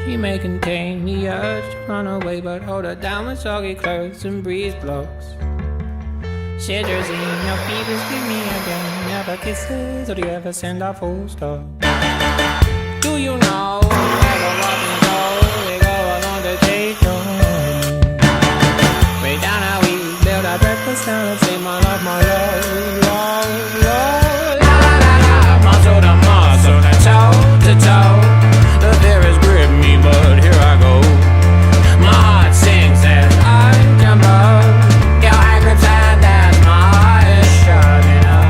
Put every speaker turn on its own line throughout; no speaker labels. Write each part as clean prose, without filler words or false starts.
She may contain the urge to run away, but hold her down with soggy clothes and breeze blocks. Shivers in your fevers, give me again. Never kisses, or do you ever send a full stop? Do you know wherever rock and roll, we go along to take home? Way down how we build our breakfast down and say my love, love, love. La la la, muscle to muscle, and toe to toe. The fear has gripped me, but here I go. My heart sings as I jump up. Your eye grips and as my head is shutting
up.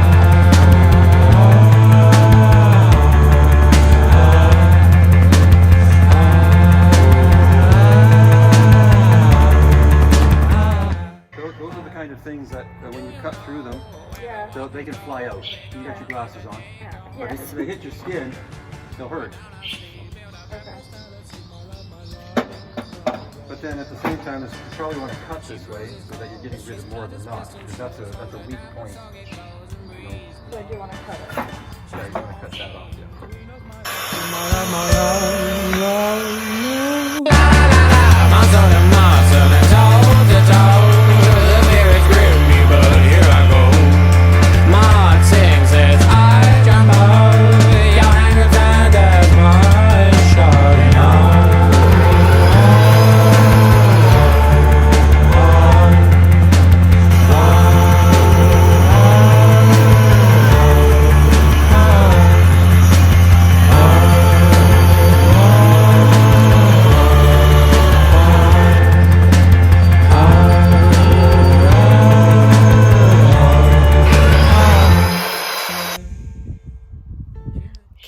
Those are the kind of things that when you cut through them, they can fly out. You got your glasses on. But if they hit your skin, they'll hurt. But then at the same time, you probably want to cut this way so that you're getting rid of more of the knot, because that's a weak point.
So I do want to cut it.
Yeah, you want to cut that off,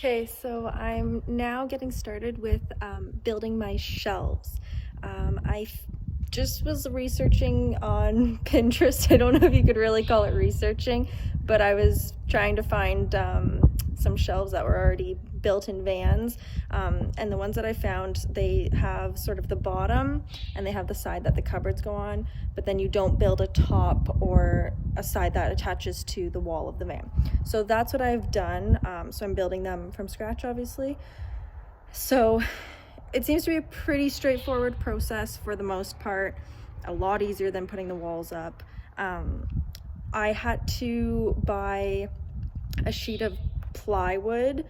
Okay, so I'm now getting started with building my shelves. I just was researching on Pinterest. I don't know if you could really call it researching, but I was trying to find some shelves that were already built in vans, and the ones that I found, they have sort of the bottom and they have the side that the cupboards go on, but then you don't build a top or a side that attaches to the wall of the van. So that's what I've done. So I'm building them from scratch, obviously. So it seems to be a pretty straightforward process for the most part, a lot easier than putting the walls up. I had to buy a sheet of plywood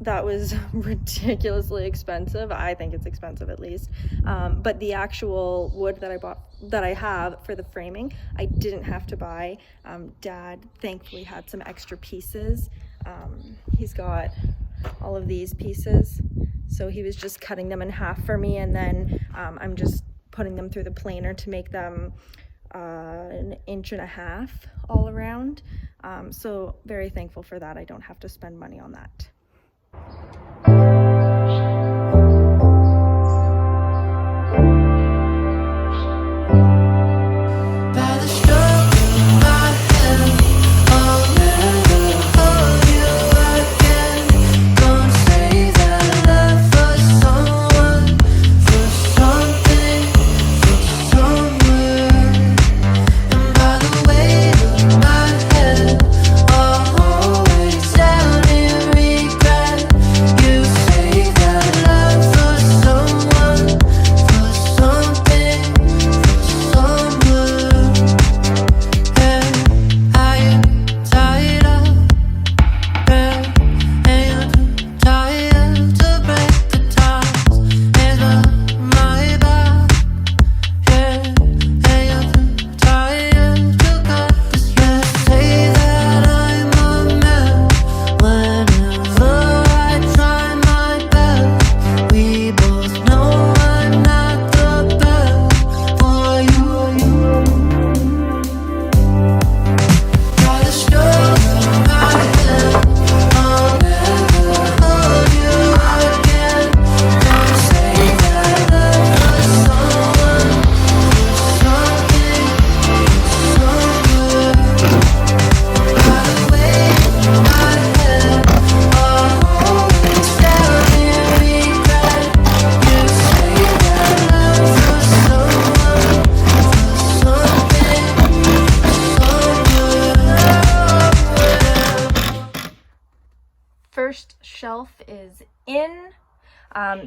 that was ridiculously expensive. I think it's expensive, at least. But the actual wood that I bought, that I have for the framing, I didn't have to buy. Dad thankfully had some extra pieces. He's got all of these pieces, so he was just cutting them in half for me, and then I'm just putting them through the planer to make them 1.5 inches all around. So very thankful for that. I don't have to spend money on that.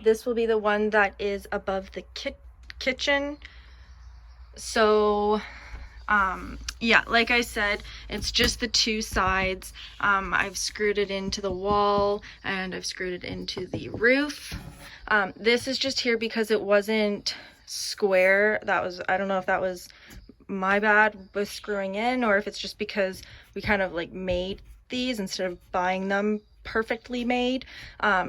This will be the one that is above the kitchen. So yeah, like I said, it's just the two sides. I've screwed it into the wall and I've screwed it into the roof. This is just here because it wasn't square. I don't know if that was my bad with screwing in, or if it's just because we kind of like made these instead of buying them perfectly made.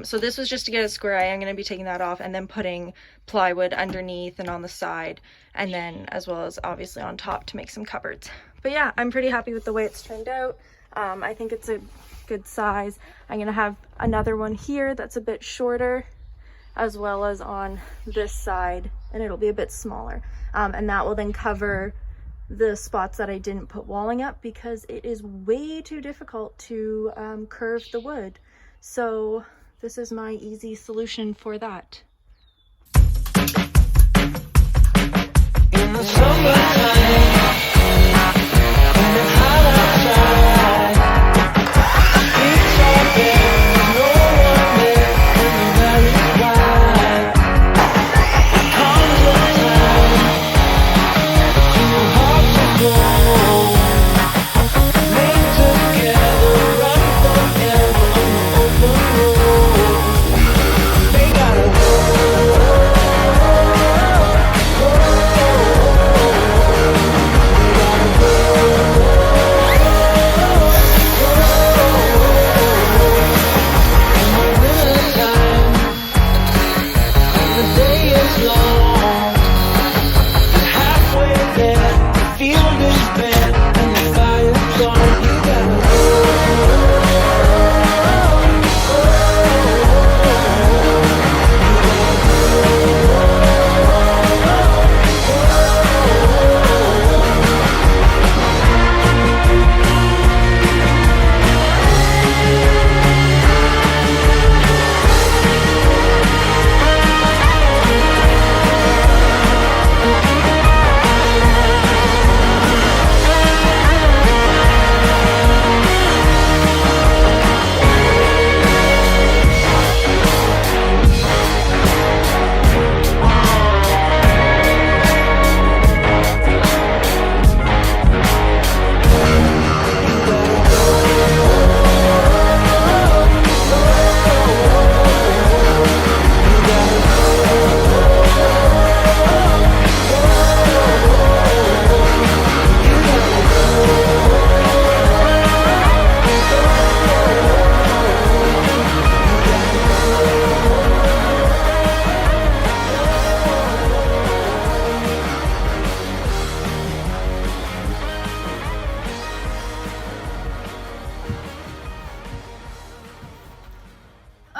So this was just to get it square. I am going to be taking that off and then putting plywood underneath and on the side, and then as well as obviously on top to make some cupboards. But yeah, I'm pretty happy with the way it's turned out. I think it's a good size. I'm going to have another one here that's a bit shorter, as well as on this side, and it'll be a bit smaller. And that will then cover the spots that I didn't put walling up because it is way too difficult to curve the wood. So this is my easy solution for that.
In the summertime, when it's hot outside, it's all there, no one there, and the valley's wide. There comes a time, two hearts will grow, made together, run forever on the open road. They gotta go.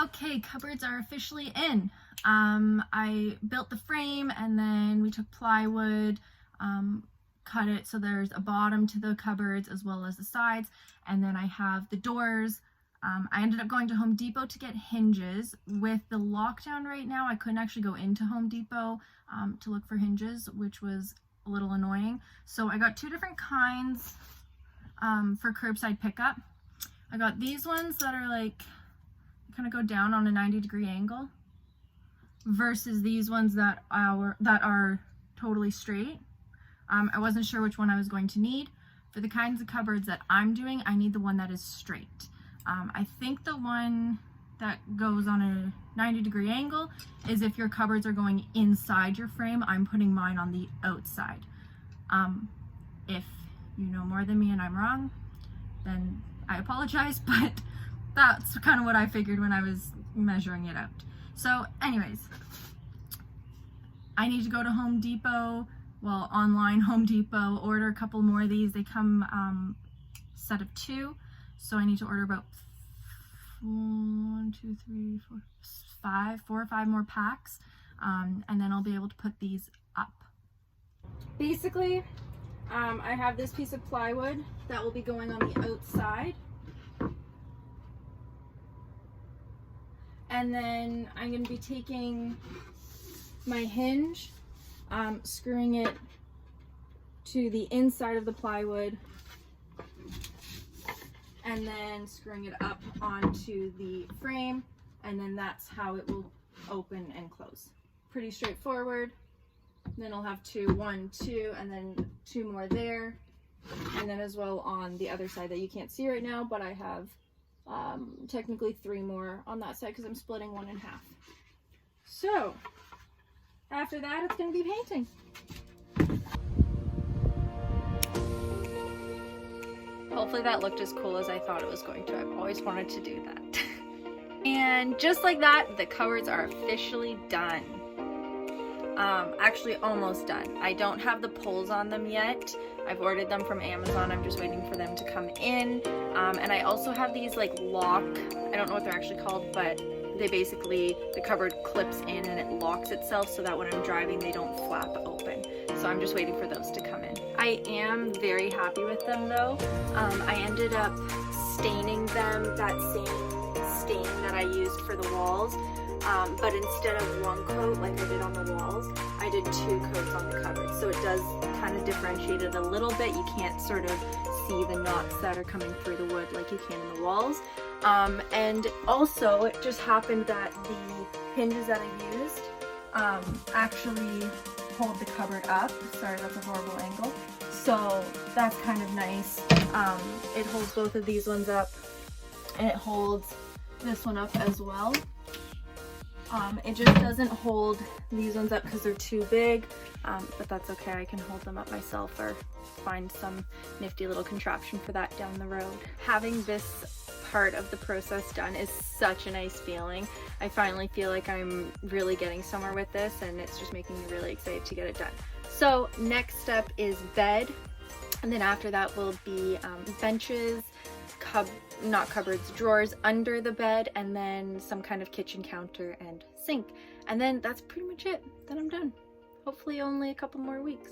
Okay, cupboards are officially in. I built the frame and then we took plywood, cut it so there's a bottom to the cupboards as well as the sides, and then I have the doors. I ended up going to Home Depot to get hinges. With the lockdown right now, I couldn't actually go into Home Depot to look for hinges, which was a little annoying. So I got two different kinds for curbside pickup. I got these ones that are like kind of go down on a 90-degree angle versus these ones that are totally straight. I wasn't sure which one I was going to need. For the kinds of cupboards that I'm doing, I need the one that is straight. I think the one that goes on a 90-degree angle is if your cupboards are going inside your frame. I'm putting mine on the outside. If you know more than me and I'm wrong, then I apologize, but that's kind of what I figured when I was measuring it out. So anyways, I need to go to Home Depot, well, online Home Depot, order a couple more of these. They come set of 2, so I need to order about 4 or 5 more packs, and then I'll be able to put these up. Basically, I have this piece of plywood that will be going on the outside. And then I'm going to be taking my hinge, screwing it to the inside of the plywood, and then screwing it up onto the frame, and then that's how it will open and close. Pretty straightforward. Then I'll have 2, 1, 2, and then 2 more there. And then as well on the other side that you can't see right now, but I have technically 3 more on that side because I'm splitting one in half. So after that, it's going to be painting. Hopefully that looked as cool as I thought it was going to. I've always wanted to do that. And just like that, the cupboards are officially done. Actually almost done. I don't have the pulls on them yet. I've ordered them from Amazon. I'm just waiting for them to come in. And I also have these like lock, I don't know what they're actually called, but they basically, the cupboard clips in and it locks itself so that when I'm driving they don't flap open. So I'm just waiting for those to come in. I am very happy with them though. I ended up staining them that same stain that I used for the walls. But instead of 1 coat like I did on the walls, I did 2 coats on the cupboard. So it does kind of differentiate it a little bit. You can't sort of see the knots that are coming through the wood like you can in the walls. And also it just happened that the hinges that I used actually hold the cupboard up. Sorry, that's a horrible angle. So that's kind of nice. It holds both of these ones up and it holds this one up as well. It just doesn't hold these ones up because they're too big, but that's okay. I can hold them up myself or find some nifty little contraption for that down the road. Having this part of the process done is such a nice feeling. I finally feel like I'm really getting somewhere with this, and it's just making me really excited to get it done. So next step is bed, and then after that will be benches, not cupboards, drawers under the bed, and then some kind of kitchen counter and sink. And then that's pretty much it. Then I'm done. Hopefully only a couple more weeks.